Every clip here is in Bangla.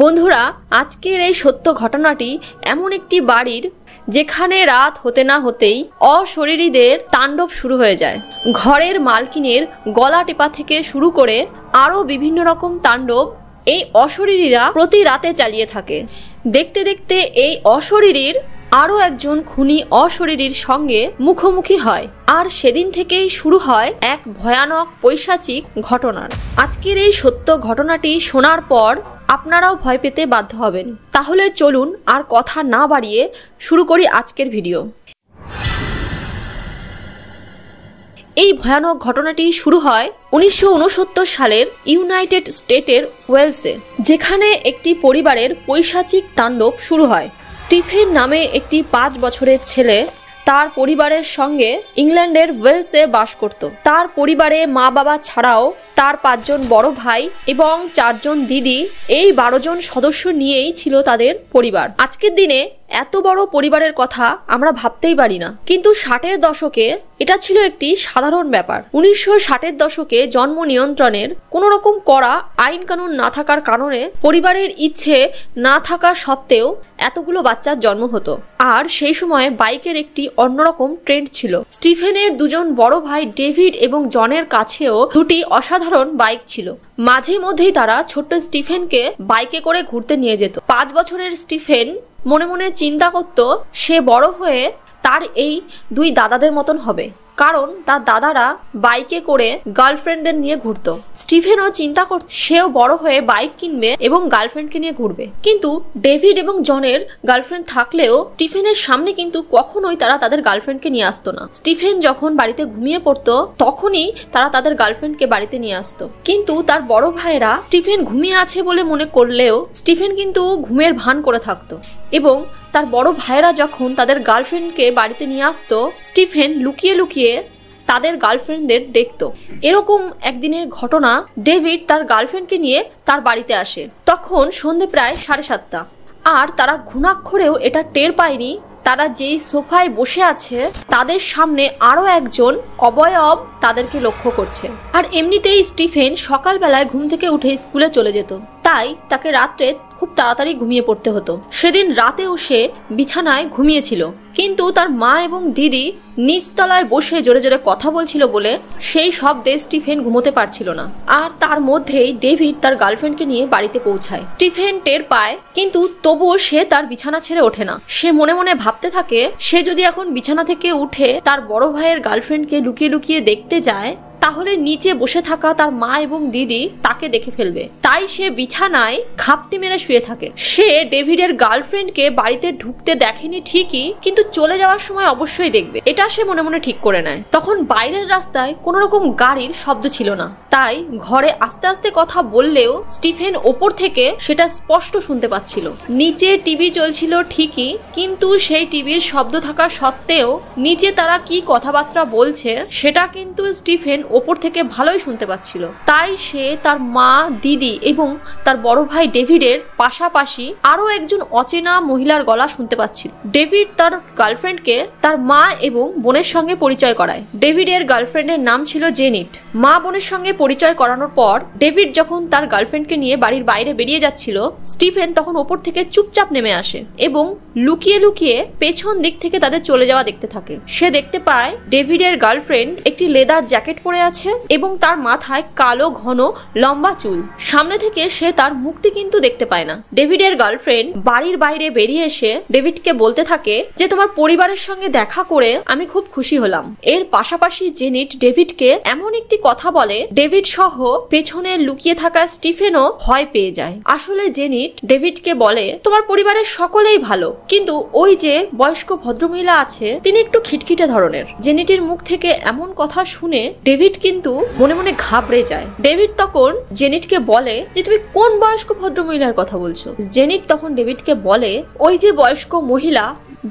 বন্ধুরা, আজকের এই সত্য ঘটনাটি এমন একটি বাড়ির যেখানে রাত হতে না হতেই অশরীরীদের তাণ্ডব শুরু হয়ে যায়। ঘরের মালকিনের গলা টেপা থেকে শুরু করে আরও বিভিন্ন রকম তাণ্ডব এই অশরীরীরা প্রতি রাতে চালিয়ে থাকে। দেখতে দেখতে এই অশরীরীর আরও একজন খুনি অশরীরীর সঙ্গে মুখোমুখি হয়, আর সেদিন থেকেই শুরু হয় এক ভয়ানক পৈশাচিক ঘটনার। আজকের এই সত্য ঘটনাটি শোনার পর আপনারাও ভয় পেতে বাধ্য হবেন। তাহলে চলুন আর কথা না বাড়িয়ে শুরু করি আজকের ভিডিও। এই ভয়ানক ঘটনাটি শুরু হয় 1969 সালের ইউনাইটেড স্টেটের ওয়েলসে, যেখানে একটি পরিবারের পৈশাচিক তাণ্ডব শুরু হয়। স্টিফেন নামে একটি 5 বছরের ছেলে তার পরিবারের সঙ্গে ইংল্যান্ডের ওয়েলসে বাস করত। তার পরিবারে মা বাবা ছাড়াও তার 5 জন বড় ভাই এবং 4 জন দিদি, এই 12 জন সদস্য নিয়েই ছিল তাদের পরিবার। আজকের দিনে এত বড় পরিবারের কথা আমরা ভাবতেই পারি না, কিন্তু 60-এর দশকে এটা ছিল একটি সাধারণ ব্যাপার। 1960-এর দশকে জন্ম নিয়ন্ত্রণের কোনো রকম কড়া আইন কানুন না থাকার কারণে পরিবারের ইচ্ছে না থাকা সত্ত্বেও এতগুলো বাচ্চার জন্ম হতো। আর সেই সময়ে বাইকের একটি অন্যরকম ট্রেন্ড ছিল। স্টিফেনের 2 জন বড় ভাই ডেভিড এবং জনের কাছেও 2টি অসাধারণ বাইক ছিল। মাঝে মধ্যেই তারা ছোট্ট স্টিফেনকে বাইকে করে ঘুরতে নিয়ে যেত। 5 বছরের স্টিফেন মনে মনে চিন্তা করত সে বড় হয়ে তার এই 2 দাদাদের মতন হবে, কারণ তার দাদারা বাইকে করে গার্লফ্রেন্ডদের নিয়ে ঘুরতো। স্টিফেনও চিন্তা করত সেও বড় হয়ে বাইক কিনবে এবং গার্লফ্রেন্ডকে নিয়ে ঘুরবে। কিন্তু ডেভিড এবং জনের গার্লফ্রেন্ড থাকলেও স্টিফেনের সামনে কিন্তু কখনোই তারা তাদের গার্লফ্রেন্ডকে নিয়ে আসতো না। স্টিফেন যখন বাড়িতে ঘুমিয়ে পড়তো তখনই তারা তাদের গার্লফ্রেন্ডকে বাড়িতে নিয়ে আসতো। কিন্তু তার বড় ভাইয়েরা স্টিফেন ঘুমিয়ে আছে বলে মনে করলেও স্টিফেন কিন্তু ঘুমের ভান করে থাকতো, এবং তার বড় ভাইয়েরা যখন তাদের গার্লফ্রেন্ডকে বাড়িতে নিয়ে আসতো স্টিফেন লুকিয়ে লুকিয়ে তাদের গার্লফ্রেন্ডদের দেখতো। এরকম একদিনের ঘটনা, ডেভিড তার গার্লফ্রেন্ডকে নিয়ে তার বাড়িতে আসে। তখন সন্ধে প্রায় 7:30, আর তারা ঘুণাক্ষরেও এটা টের পায়নি তারা যেই সোফায় বসে আছে তাদের সামনে আরো একজন অবয়ব তাদেরকে লক্ষ্য করছে। আর এমনিতেই স্টিফেন সকালবেলায় ঘুম থেকে উঠে স্কুলে চলে যেত, তাই তাকে রাত্রে খুব তাড়াতাড়ি ঘুমিয়ে পড়তে হতো। সেদিন রাতেও সে বিছানায় ঘুমিয়েছিল, কিন্তু তার মা এবং দিদি নিচতলায় বসে জোরে জোরে কথা বলছিল বলে সেই শব্দে স্টিফেন ঘুমোতে পারছিল না। আর তার মধ্যেই ডেভিড তার গার্লফ্রেন্ডকে নিয়ে বাড়িতে পৌঁছায়। স্টিফেন টের পায়, কিন্তু তবুও সে তার বিছানা ছেড়ে ওঠে না। সে মনে মনে ভাবতে থাকে সে যদি এখন বিছানা থেকে উঠে তার বড় ভাইয়ের গার্লফ্রেন্ডকে লুকিয়ে লুকিয়ে দেখতে যায় তাহলে নিচে বসে থাকা তার মা এবং দিদি তাকে দেখে ফেলবে। তাই সে বিছানায় ঘাপটি মেরে শুয়ে থাকে। সে ডেভিডের গার্লফ্রেন্ডকে বাড়িতে ঢুকতে দেখেনি ঠিকই, কিন্তু চলে যাওয়ার সময় অবশ্যই দেখবে, এটা সে মনে মনে ঠিক করে নেয়। তখন বাইরের রাস্তায় কোনো রকম গাড়ির শব্দ ছিল না, তাই ঘরে আস্তে আস্তে কথা বললেও স্টিফেন ওপর থেকে সেটা স্পষ্ট শুনতে পাচ্ছিল। নিচে টিভি চলছিল ঠিকই, কিন্তু সেই টিভির শব্দ থাকা সত্ত্বেও নিচে তারা কি কথাবার্তা বলছে সেটা কিন্তু স্টিফেন ওপর থেকে ভালোই শুনতে পাচ্ছিল। তাই সে তার মা, দিদি এবং তার বড় ভাই ডেভিডের পাশাপাশি আরো একজন অচেনা মহিলার গলা শুনতে পাচ্ছিল। ডেভিড তার গার্লফ্রেন্ডকে তার মা এবং বোনের সঙ্গে পরিচয় করায়। ডেভিডের গার্লফ্রেন্ডের নাম ছিল জেনিট। মা বোনের সঙ্গে পরিচয় করানোর পর ডেভিড যখন তার গার্লফ্রেন্ডকে নিয়ে বাড়ির বাইরে বেরিয়ে যাচ্ছিল, স্টিফেন তখন ওপর থেকে চুপচাপ নেমে আসে এবং লুকিয়ে লুকিয়ে পেছন দিক থেকে তাদের চলে যাওয়া দেখতে থাকে। সে দেখতে পায় ডেভিডের গার্লফ্রেন্ড একটি লেদার জ্যাকেট পরে আছে এবং তার মাথায় কালো ঘন লম্বা চুল। সামনে থেকে সে তার মুখটি কিন্তু দেখতে পায় না। ডেভিডের গার্লফ্রেন্ড বাড়ির বাইরে বেরিয়ে এসে ডেভিডকে বলতে থাকে যে তোমার পরিবারের সঙ্গে দেখা করে আমি খুব খুশি হলাম। এর পাশাপাশি জেনিট ডেভিডকে এমন একটি কথা বলে ডেভিড সহ পেছনে লুকিয়ে থাকা স্টিফেনও ভয় পেয়ে যায়। আসলে জেনিট ডেভিডকে বলে তোমার পরিবারের সকলেই ভালো, কিন্তু ওই যে বয়স্ক ভদ্রমহিলা আছে তিনি একটু খিটখিটে ধরনের। জেনিটের মুখ থেকে এমন কথা শুনে ডেভিড কিন্তু মনে মনে ঘাবড়ে যায়। ডেভিড তখন জেনিটকে বলে যে তুমি কোন বয়স্ক ভদ্রমহিলার কথা বলছো। জেনিট তখন ডেভিডকে বলে ওই যে বয়স্ক মহিলা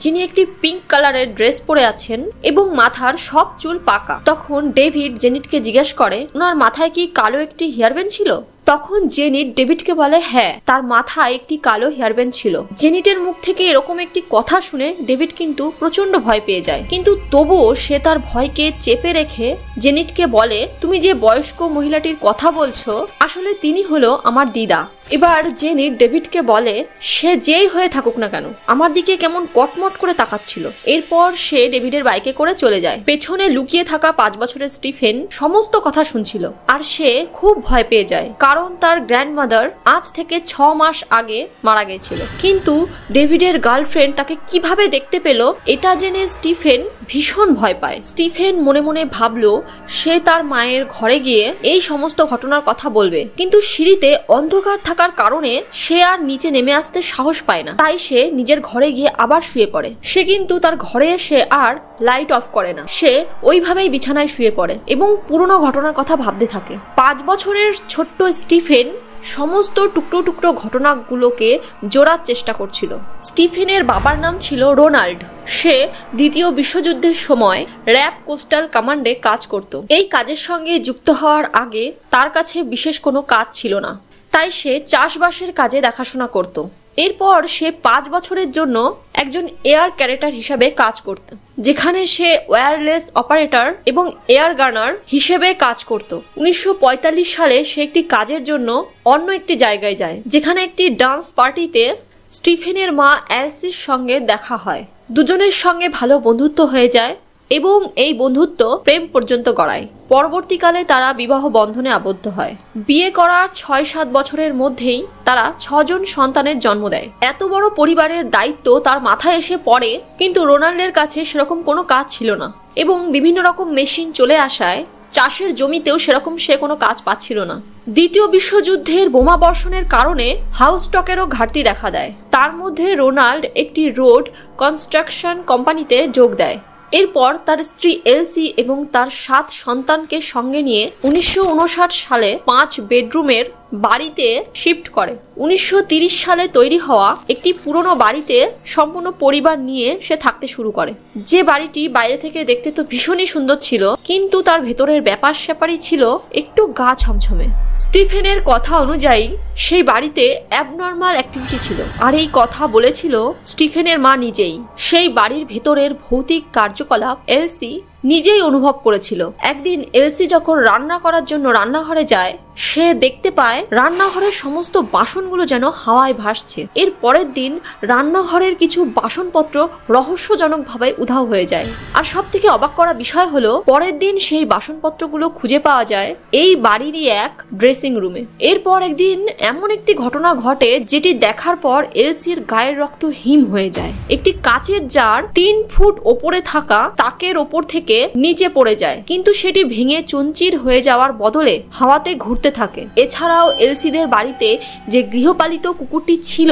যিনি একটি পিঙ্ক কালারের ড্রেস পরে আছেন এবং মাথার সব চুল পাকা। তখন ডেভিড জেনিটকে জিজ্ঞেস করে ওনার মাথায় কি কালো একটি হেয়ারব্যান্ড ছিল। তখন জেনিট ডেভিডকে বলে হ্যাঁ, তার মাথায় একটি কালো হেয়ারব্যান্ড ছিল। জেনিটের মুখ থেকে এরকম একটি কথা শুনে ডেভিড কিন্তু প্রচন্ড ভয় পেয়ে যায়, কিন্তু তবুও সে তার ভয়কে চেপে রেখে জেনিটকে বলে তুমি যে বয়স্ক মহিলাটির কথা বলছো আসলে তিনি হলো আমার দিদা। এবার জেনি ডেভিডকে বলে সে যেই হয়ে থাকুক না কেন আমার দিকে কেমন কটমট করে তাকাচ্ছিল। এরপর সে ডেভিডের বাইকে করে চলে যায়। পেছনে লুকিয়ে থাকা 5 বছরের স্টিফেন সমস্ত কথা শুনছিল আর সে খুব ভয় পেয়ে যায়, কারণ তার গ্র্যান্ডমাদার আজ থেকে 6 মাস আগে মারা গেছিল। কিন্তু ডেভিডের গার্লফ্রেন্ড তাকে কিভাবে দেখতে পেল এটা জেনে স্টিফেন ভীষণ ভয় পায়। স্টিফেন মনে মনে ভাবলো সে তার মায়ের ঘরে গিয়ে এই সমস্ত ঘটনার কথা বলবে, কিন্তু সিঁড়িতে অন্ধকার থাকার কারণে সে আর নিচে নেমে আসতে সাহস পায় না। তাই সে নিজের ঘরে গিয়ে আবার শুয়ে পড়ে। সে কিন্তু তার ঘরে এসে আর লাইট অফ করে না, সে ওইভাবেই বিছানায় শুয়ে পড়ে এবং পুরনো ঘটনার কথা ভাবতে থাকে। 5 বছরের ছোট্ট স্টিফেন সমস্ত টুকরো টুকরো ঘটনাগুলোকে জোড়ার চেষ্টা করছিল। স্টিফেনের বাবার নাম ছিল রোনাল্ড। সে দ্বিতীয় বিশ্বযুদ্ধের সময় র্যাব কোস্টাল কমান্ডে কাজ করত। এই কাজের সঙ্গে যুক্ত হওয়ার আগে তার কাছে বিশেষ কোনো কাজ ছিল না, তাই সে চাষবাসের কাজে দেখাশোনা করত। এরপর সে 5 বছরের জন্য একজন এয়ার ক্যারেটার হিসাবে কাজ করত, যেখানে সে ওয়্যারলেস অপারেটর এবং এয়ার গানার হিসেবে কাজ করত। 1945 সালে সে একটি কাজের জন্য অন্য একটি জায়গায় যায়, যেখানে একটি ডান্স পার্টিতে স্টিফেনের মা অ্যালসির সঙ্গে দেখা হয়। দুজনের সঙ্গে ভালো বন্ধুত্ব হয়ে যায় এবং এই বন্ধুত্ব প্রেম পর্যন্ত গড়ায়। পরবর্তীকালে তারা বিবাহ বন্ধনে আবদ্ধ হয়। বিয়ে করার 6-7 বছরের মধ্যেই তারা 6 জন সন্তানের জন্ম দেয়। এত বড় পরিবারের দায়িত্ব তার মাথায় এসে পড়ে, কিন্তু রোনাল্ডের কাছে সেরকম কোনো কাজ ছিল না এবং বিভিন্ন রকম মেশিন চলে আসায় চাষের জমিতেও সেরকম সে কোনো কাজ পাচ্ছিল না। দ্বিতীয় বিশ্বযুদ্ধের বোমা বর্ষণের কারণে হাউস স্টকেরও ঘাটতি দেখা দেয়। তার মধ্যে রোনাল্ড একটি রোড কনস্ট্রাকশন কোম্পানিতে যোগ দেয়। এরপর তার স্ত্রী এলসি এবং তার 7 সন্তানকে সঙ্গে নিয়ে 1959 সালে 5 বেডরুমের বাড়িতে শিফট করে। 1930 সালে তৈরি হওয়া একটি পুরনো বাড়িতে সম্পূর্ণ পরিবার নিয়ে সে থাকতে শুরু করে। যে বাড়িটি বাইরে থেকে দেখতে তো ভীষণই সুন্দর ছিল, কিন্তু তার ভেতরের ব্যাপার স্যাপারই ছিল একটু গা ছমছমে। স্টিফেনের কথা অনুযায়ী সেই বাড়িতে অ্যাবনর্মাল অ্যাক্টিভিটি ছিল, আর এই কথা বলেছিল স্টিফেনের মা নিজেই। সেই বাড়ির ভেতরের ভৌতিক কার্যকলাপ এলসি নিজেই অনুভব করেছিল। একদিন এলসি যখন রান্না করার জন্য রান্নাঘরে যায়, সে দেখতে পায় রান্নাঘরের সমস্ত বাসনগুলো যেন হাওয়ায় ভাসছে। এর পরের দিন রান্নাঘরের কিছু বাসনপত্র রহস্যজনকভাবে উধাও হয়ে যায়। আর সব থেকে অবাক করা বিষয় হলো, পরের দিন সেই বাসনপত্রগুলো খুঁজে পাওয়া যায় এই বাড়িরই এক ড্রেসিং রুমে। এরপর একদিন এমন একটি ঘটনা ঘটে যেটি দেখার পর এলসির গায়ের রক্ত হিম হয়ে যায়। একটি কাচের জার 3 ফুট ওপরে থাকা তাকের ওপর থেকে নিচে পড়ে যায়, কিন্তু সেটি ভেঙে চুনচির হয়ে যাওয়ার বদলে হাওয়াতে ঘুরতে থাকে। এছাড়াও এলসিদের বাড়িতে যে গৃহপালিত কুকুরটি ছিল,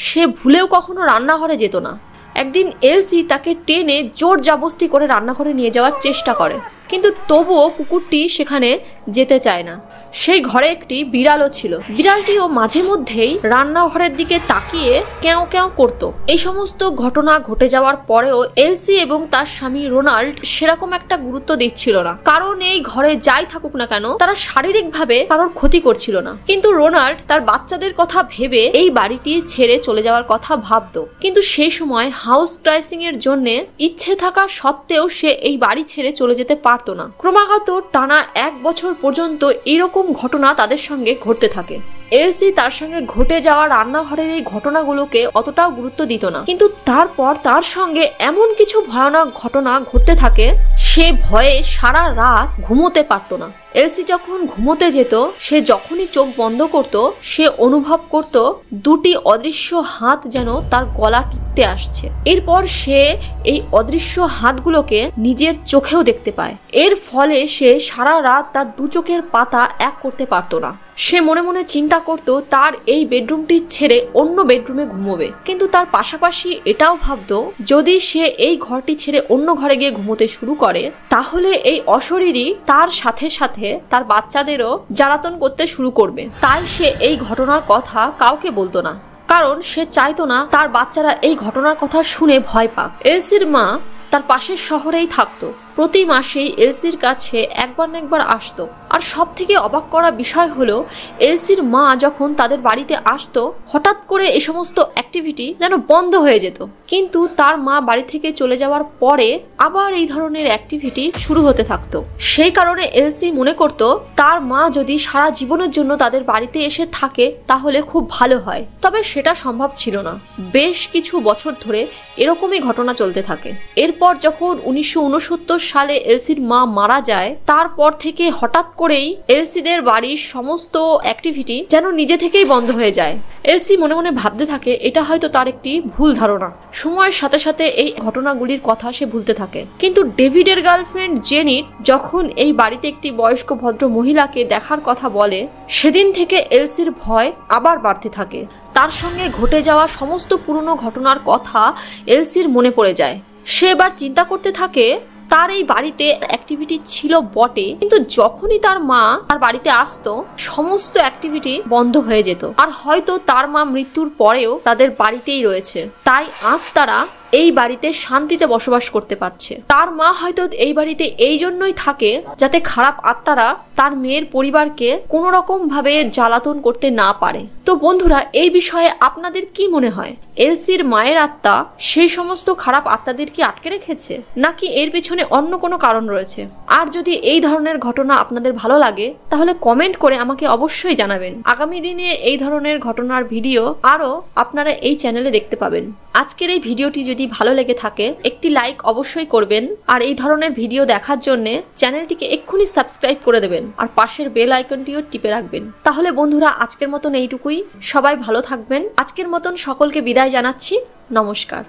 সে ভুলেও কখনো রান্নাঘরে যেত না। একদিন এলসি তাকে টেনে জোর জবরদস্তি করে রান্নাঘরে নিয়ে যাওয়ার চেষ্টা করে, কিন্তু তবুও কুকুরটি সেখানে যেতে চায় না। সেই ঘরে একটি বিড়ালও ছিল। বিড়ালটিও মাঝে মধ্যেই রান্নাঘরের দিকে তাকিয়ে ক্যাও ক্যাও করত। এই সমস্ত ঘটনা ঘটে যাওয়ার পরেও এলসি এবং তার স্বামী রোনাল্ড সেরকম একটা গুরুত্ব দিচ্ছিল না, কারণ এই ঘরে যাই থাকুক না কেন তারা শারীরিকভাবে কারোর ক্ষতি করছিল না। কিন্তু রোনাল্ড তার বাচ্চাদের কথা ভেবে এই বাড়িটি ছেড়ে চলে যাওয়ার কথা ভাবতো, কিন্তু সেই সময় হাউস ক্রাইসিং এর জন্য ইচ্ছে থাকা সত্ত্বেও সে এই বাড়ি ছেড়ে চলে যেতে পারতো না। ক্রমাগত টানা 1 বছর পর্যন্ত এরকম ঘটনা তাদের সঙ্গে ঘটতে থাকে। এলসি তার সঙ্গে ঘটে যাওয়া রান্নাঘরের এই ঘটনাগুলোকে অতটাও গুরুত্ব দিত না, কিন্তু তারপর তার সঙ্গে এমন কিছু ভয়ানক ঘটনা ঘটতে থাকে, সে ভয়ে সারা রাত ঘুমোতে পারতো না। এলসি যখন ঘুমোতে যেত, সে যখনই চোখ বন্ধ করত, সে অনুভব করত 2টি অদৃশ্য হাত যেন তার গলা টিপতে আসছে। এরপর সে এই অদৃশ্য হাতগুলোকে নিজের চোখেও দেখতে পায়। এর ফলে সে সারা রাত তার 2 চোখের পাতা এক করতে পারতো না। সে মনে মনে চিন্তা করত তার এই বেডরুমটি ছেড়ে অন্য বেডরুমে ঘুমোবে, কিন্তু তার পাশাপাশি এটাও ভাবতো যদি সে এই ঘরটি ছেড়ে অন্য ঘরে গিয়ে ঘুমোতে শুরু করে, তাহলে এই অশরীরী তার সাথে সাথে তার বাচ্চাদেরও জ্বালাতন করতে শুরু করবে। তাই সে এই ঘটনার কথা কাউকে বলতো না, কারণ সে চাইতো না তার বাচ্চারা এই ঘটনার কথা শুনে ভয় পাক। এলসির মা তার পাশের শহরেই থাকতো। প্রতি মাসেই এলসির কাছে একবার না একবার আসতো। আর সব থেকে অবাক করা বিষয় হলো এলসির মা যখন তাদের বাড়িতে আসতো হঠাৎ করে এই সমস্ত অ্যাক্টিভিটি যেন বন্ধ হয়ে যেত, কিন্তু তার মা বাড়ি থেকে চলে যাওয়ার পরে আবার এই ধরনের অ্যাক্টিভিটি শুরু হতে থাকতো। সেই কারণে এলসি মনে করত তার মা যদি সারা জীবনের জন্য তাদের বাড়িতে এসে থাকে তাহলে খুব ভালো হয়, তবে সেটা সম্ভব ছিল না। বেশ কিছু বছর ধরে এরকমই ঘটনা চলতে থাকে। এরপর যখন 1969 সালে এলসির মা মারা যায়, তারপর থেকে হঠাৎ করেই এলসিদের বাড়ির সমস্ত অ্যাক্টিভিটি যেন নিজে থেকেই বন্ধ হয়ে যায়। এলসি মনে মনে ভাবতে থাকে এটা হয়তো তার একটি ভুল ধারণা। সময়ের সাথে সাথে এই ঘটনাগুলির কথা সে ভুলতে থাকে। কিন্তু ডেভিডের গার্লফ্রেন্ড জেনিট যখন এই বাড়িতে একটি বয়স্ক ভদ্র মহিলাকে দেখার কথা বলে, সেদিন থেকে এলসির ভয় আবার বাড়তে থাকে। তার সঙ্গে ঘটে যাওয়া সমস্ত পুরনো ঘটনার কথা এলসির মনে পড়ে যায়। সে এবার চিন্তা করতে থাকে তার এই বাড়িতে অ্যাক্টিভিটি ছিল বটে, কিন্তু যখনই তার মা তার বাড়িতে আসতো সমস্ত অ্যাক্টিভিটি বন্ধ হয়ে যেত। আর হয়তো তার মা মৃত্যুর পরেও তাদের বাড়িতেই রয়েছে, তাই আজ তারা এই বাড়িতে শান্তিতে বসবাস করতে পারছে। তার মা হয়তো এই বাড়িতে এই জন্যই থাকে যাতে খারাপ আত্মারা তার মেয়ের পরিবারকে কোনো রকম ভাবে জ্বালাতন করতে না পারে। তো বন্ধুরা, এই বিষয়ে আপনাদের কি মনে হয়? এলসির মায়ের আত্মা সেই সমস্ত খারাপ আত্মাদের কি আটকে রেখেছে, নাকি এর পেছনে অন্য কোনো কারণ রয়েছে? আর যদি এই ধরনের ঘটনা আপনাদের ভালো লাগে তাহলে কমেন্ট করে আমাকে অবশ্যই জানাবেন। আগামী দিনে এই ধরনের ঘটনার ভিডিও আরো আপনারা এই চ্যানেলে দেখতে পাবেন। আজকের এই ভিডিওটি যদি ভালো লেগে থাকে একটি লাইক অবশ্যই করবেন, আর এই ধরনের ভিডিও দেখার জন্য চ্যানেলটিকে এক্ষুনি সাবস্ক্রাইব করে দেবেন আর পাশের বেল আইকনটিও টিপে রাখবেন। তাহলে বন্ধুরা, আজকের মতন এইটুকুই। সবাই ভালো থাকবেন। আজকের মতন সকলকে বিদায় জানাচ্ছি। নমস্কার।